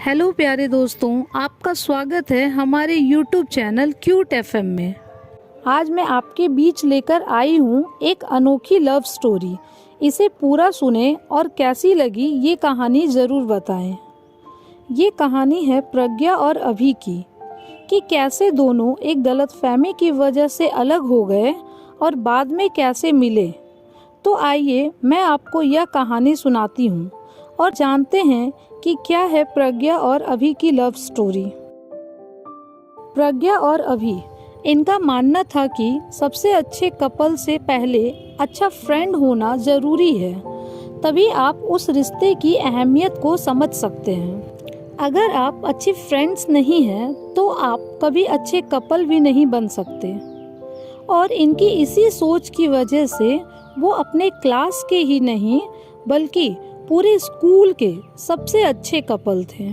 Hello प्यारे दोस्तों, आपका स्वागत है हमारे YouTube चैनल क्यूट FM में। आज मैं आपके बीच लेकर आई हूँ एक अनोखी लव स्टोरी। इसे पूरा सुने और कैसी लगी ये कहानी ज़रूर बताएं। ये कहानी है प्रज्ञा और अभी की, कि कैसे दोनों एक गलतफहमी की वजह से अलग हो गए और बाद में कैसे मिले। तो आइए मैं आपको यह कहानी सुनाती हूँ और जानते हैं कि क्या है प्रज्ञा और अभी की लव स्टोरी। प्रज्ञा और अभी, इनका मानना था कि सबसे अच्छे कपल से पहले अच्छा फ्रेंड होना जरूरी है, तभी आप उस रिश्ते की अहमियत को समझ सकते हैं। अगर आप अच्छे फ्रेंड्स नहीं हैं तो आप कभी अच्छे कपल भी नहीं बन सकते। और इनकी इसी सोच की वजह से वो अपने क्लास के ही नहीं बल्कि पूरे स्कूल के सबसे अच्छे कपल थे।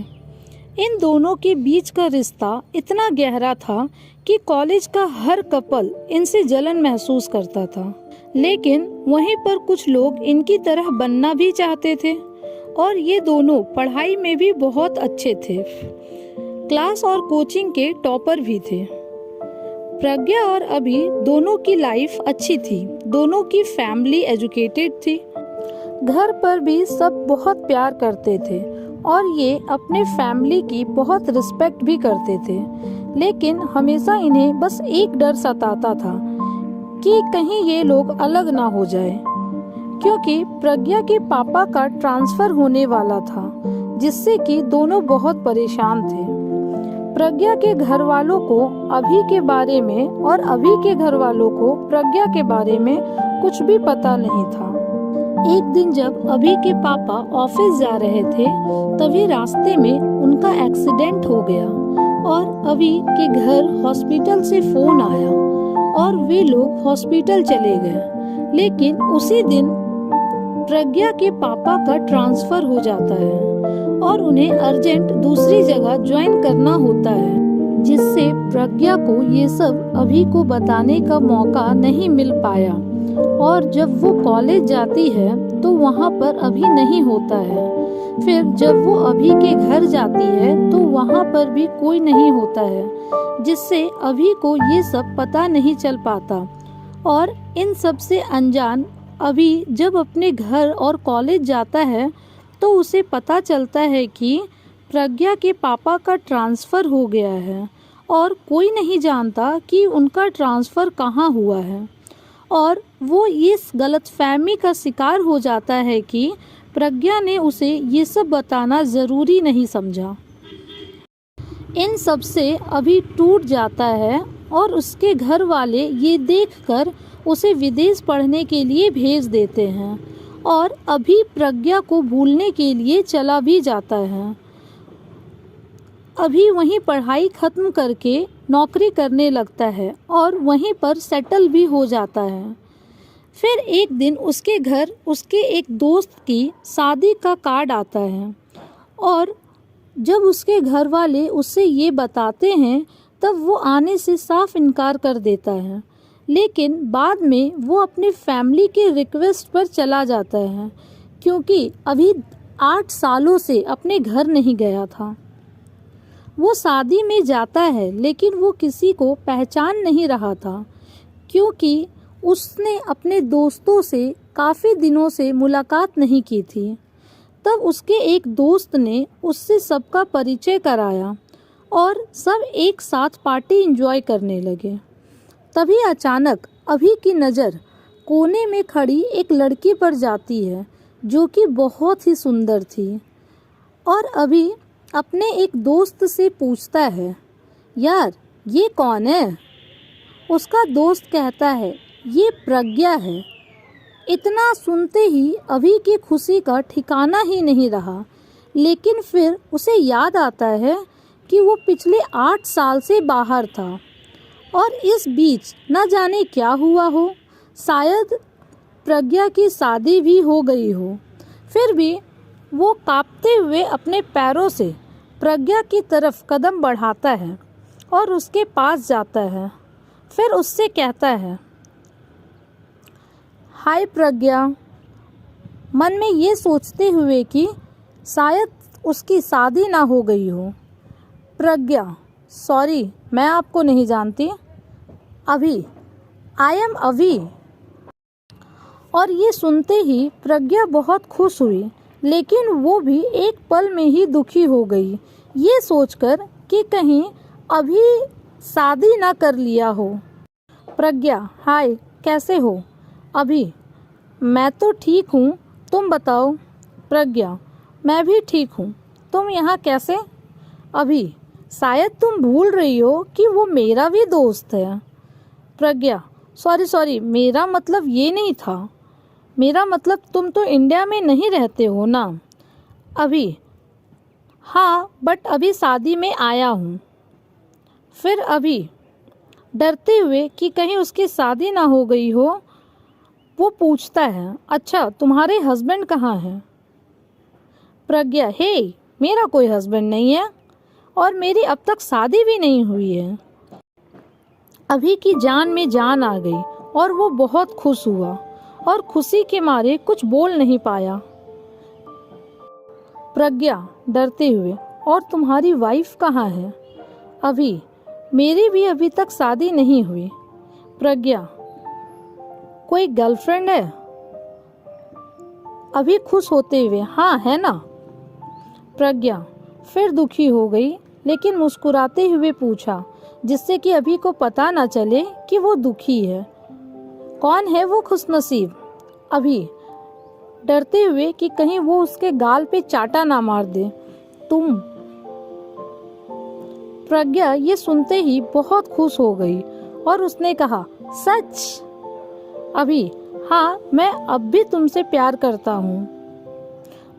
इन दोनों के बीच का रिश्ता इतना गहरा था कि कॉलेज का हर कपल इनसे जलन महसूस करता था। लेकिन वहीं पर कुछ लोग इनकी तरह बनना भी चाहते थे और ये दोनों पढ़ाई में भी बहुत अच्छे थे। क्लास और कोचिंग के टॉपर भी थे। प्रज्ञा और अभी दोनों की लाइफ अच्छी थी, दोनों की फैमिली एजुकेटेड थी। घर पर भी सब बहुत प्यार करते थे और ये अपने फैमिली की बहुत रिस्पेक्ट भी करते थे। लेकिन हमेशा इन्हें बस एक डर सताता था कि कहीं ये लोग अलग ना हो जाए, क्योंकि प्रज्ञा के पापा का ट्रांसफर होने वाला था, जिससे कि दोनों बहुत परेशान थे। प्रज्ञा के घर वालों को अभी के बारे में और अभी के घर वालों को प्रज्ञा के बारे में कुछ भी पता नहीं था। एक दिन जब अभी के पापा ऑफिस जा रहे थे, तभी रास्ते में उनका एक्सीडेंट हो गया और अभी के घर हॉस्पिटल से फोन आया और वे लोग हॉस्पिटल चले गए। लेकिन उसी दिन प्रज्ञा के पापा का ट्रांसफर हो जाता है और उन्हें अर्जेंट दूसरी जगह ज्वाइन करना होता है, जिससे प्रज्ञा को ये सब अभी को बताने का मौका नहीं मिल पाया। और जब वो कॉलेज जाती है तो वहाँ पर अभी नहीं होता है। फिर जब वो अभी के घर जाती है तो वहाँ पर भी कोई नहीं होता है, जिससे अभी को ये सब पता नहीं चल पाता। और इन सब से अनजान अभी जब अपने घर और कॉलेज जाता है तो उसे पता चलता है कि प्रज्ञा के पापा का ट्रांसफ़र हो गया है और कोई नहीं जानता कि उनका ट्रांसफ़र कहाँ हुआ है। और वो इस गलतफहमी का शिकार हो जाता है कि प्रज्ञा ने उसे ये सब बताना ज़रूरी नहीं समझा। इन सब से अभी टूट जाता है और उसके घर वाले ये देखकर उसे विदेश पढ़ने के लिए भेज देते हैं और अभी प्रज्ञा को भूलने के लिए चला भी जाता है। अभी वहीं पढ़ाई ख़त्म करके नौकरी करने लगता है और वहीं पर सेटल भी हो जाता है। फिर एक दिन उसके घर उसके एक दोस्त की शादी का कार्ड आता है और जब उसके घर वाले उससे ये बताते हैं तब वो आने से साफ इनकार कर देता है। लेकिन बाद में वो अपनी फैमिली के रिक्वेस्ट पर चला जाता है, क्योंकि अभी 8 सालों से अपने घर नहीं गया था। वो शादी में जाता है लेकिन वो किसी को पहचान नहीं रहा था, क्योंकि उसने अपने दोस्तों से काफ़ी दिनों से मुलाकात नहीं की थी। तब उसके एक दोस्त ने उससे सबका परिचय कराया और सब एक साथ पार्टी एंजॉय करने लगे। तभी अचानक अभी की नज़र कोने में खड़ी एक लड़की पर जाती है, जो कि बहुत ही सुंदर थी। और अभी अपने एक दोस्त से पूछता है, यार ये कौन है? उसका दोस्त कहता है, ये प्रज्ञा है। इतना सुनते ही अभी की खुशी का ठिकाना ही नहीं रहा। लेकिन फिर उसे याद आता है कि वो पिछले 8 साल से बाहर था और इस बीच न जाने क्या हुआ हो, शायद प्रज्ञा की शादी भी हो गई हो। फिर भी वो कांपते हुए अपने पैरों से प्रज्ञा की तरफ कदम बढ़ाता है और उसके पास जाता है। फिर उससे कहता है, हाय प्रज्ञा। मन में ये सोचते हुए कि शायद उसकी शादी ना हो गई हो। प्रज्ञा, सॉरी, मैं आपको नहीं जानती। अभी, आई एम अभी। और ये सुनते ही प्रज्ञा बहुत खुश हुई, लेकिन वो भी एक पल में ही दुखी हो गई, ये सोचकर कि कहीं अभी शादी ना कर लिया हो। प्रज्ञा, हाय, कैसे हो? अभी, मैं तो ठीक हूँ, तुम बताओ। प्रज्ञा, मैं भी ठीक हूँ, तुम यहाँ कैसे? अभी, शायद तुम भूल रही हो कि वो मेरा भी दोस्त है। प्रज्ञा, सॉरी, मेरा मतलब ये नहीं था। मेरा मतलब तुम तो इंडिया में नहीं रहते हो ना। अभी, हाँ, बट अभी शादी में आया हूँ। फिर अभी, डरते हुए कि कहीं उसकी शादी ना हो गई हो, वो पूछता है, अच्छा, तुम्हारे हस्बैंड कहाँ हैं? प्रज्ञा, हे, मेरा कोई हस्बैंड नहीं है और मेरी अब तक शादी भी नहीं हुई है। अभी की जान में जान आ गई और वो बहुत खुश हुआ और खुशी के मारे कुछ बोल नहीं पाया। प्रज्ञा, डरते हुए, और तुम्हारी वाइफ कहाँ है? अभी, मेरी भी अभी तक शादी नहीं हुई। प्रज्ञा, कोई गर्लफ्रेंड है? अभी खुश होते हुए, हाँ है ना। प्रज्ञा फिर दुखी हो गई, लेकिन मुस्कुराते हुए पूछा, जिससे कि अभी को पता ना चले कि वो दुखी है। कौन है वो खुशनसीब? अभी, डरते हुए कि कहीं वो उसके गाल पे चाटा ना मार दे। तुम? प्रज्ञा ये सुनते ही बहुत खुश हो गई और उसने कहा, सच? अभी, हाँ, मैं अब भी तुमसे प्यार करता हूँ।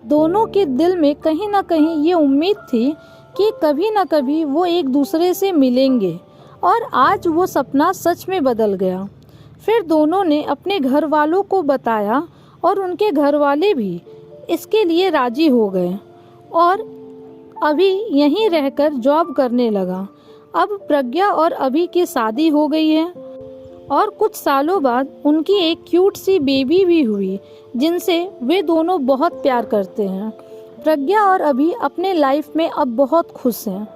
दोनों के दिल में कहीं ना कहीं ये उम्मीद थी कि कभी ना कभी वो एक दूसरे से मिलेंगे, और आज वो सपना सच में बदल गया। फिर दोनों ने अपने घर वालों को बताया और उनके घर वाले भी इसके लिए राजी हो गए और अभी यहीं रहकर जॉब करने लगा। अब प्रज्ञा और अभी की शादी हो गई है और कुछ सालों बाद उनकी एक क्यूट सी बेबी भी हुई, जिनसे वे दोनों बहुत प्यार करते हैं। प्रज्ञा और अभी अपने लाइफ में अब बहुत खुश हैं।